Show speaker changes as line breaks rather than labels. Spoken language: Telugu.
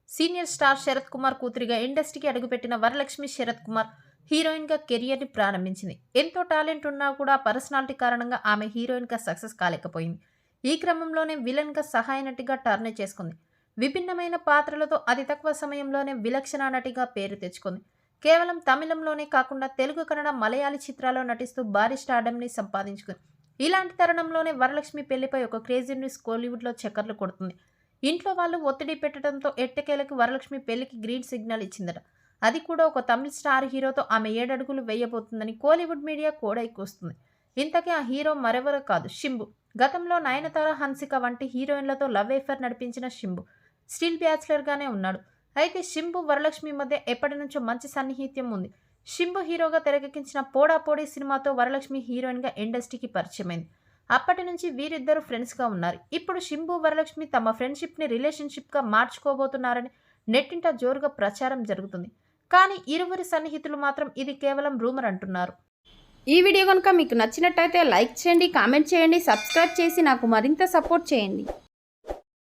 సీనియర్ స్టార్ శరత్ కుమార్ కూతురిగా ఇండస్ట్రీకి అడుగుపెట్టిన వరలక్ష్మి శరత్ కుమార్ హీరోయిన్గా కెరియర్ని ప్రారంభించింది. ఎంతో టాలెంట్ ఉన్నా కూడా పర్సనాలిటీ కారణంగా ఆమె హీరోయిన్గా సక్సెస్ కాలేకపోయింది. ఈ క్రమంలోనే విలన్గా సహాయ నటిగా టర్న్ చేసుకుంది. విభిన్నమైన పాత్రలతో అతి తక్కువ సమయంలోనే విలక్షణ నటిగా పేరు తెచ్చుకుంది. కేవలం తమిళంలోనే కాకుండా తెలుగు, కన్నడ, మలయాళీ చిత్రాల్లో నటిస్తూ భారీ స్టార్డమ్ని సంపాదించుకుంది. ఇలాంటి తరుణంలోనే వరలక్ష్మి పెళ్లిపై ఒక క్రేజీ న్యూస్ కోలీవుడ్లో చక్కర్లు కొడుతుంది. ఇంట్లో వాళ్ళు ఒత్తిడి పెట్టడంతో ఎట్టకేలకు వరలక్ష్మి పెళ్లికి గ్రీన్ సిగ్నల్ ఇచ్చిందట. అది కూడా ఒక తమిళ స్టార్ హీరోతో ఆమె 7 అడుగులు వేయబోతుందని కోలీవుడ్ మీడియా కూడా ఎక్కువస్తుంది. ఇంతకీ ఆ హీరో మరెవరో కాదు, శింబు. గతంలో నయనతార, హన్సిక వంటి హీరోయిన్లతో లవ్ ఎఫైర్ నడిపించిన శింబు స్టిల్ బ్యాచిలర్గానే ఉన్నాడు. అయితే శింబు వరలక్ష్మి మధ్య ఎప్పటి నుంచో మంచి సన్నిహిత్యం ఉంది. శింబు హీరోగా తెరకెక్కించిన పోడా పోటీ సినిమాతో వరలక్ష్మి హీరోయిన్గా ఇండస్ట్రీకి పరిచయమైంది. అప్పటి నుంచి వీరిద్దరూ ఫ్రెండ్స్గా ఉన్నారు. ఇప్పుడు శింబు, వరలక్ష్మి తమ ఫ్రెండ్షిప్ని రిలేషన్షిప్గా మార్చుకోబోతున్నారని నెట్టింట జోరుగా ప్రచారం జరుగుతుంది. కానీ ఇరువురి సన్నిహితులు మాత్రం ఇది కేవలం రూమర్ అంటున్నారు.
ఈ వీడియో కనుక మీకు నచ్చినట్టయితే లైక్ చేయండి, కామెంట్ చేయండి, సబ్స్క్రైబ్ చేసి నాకు మరింత సపోర్ట్ చేయండి.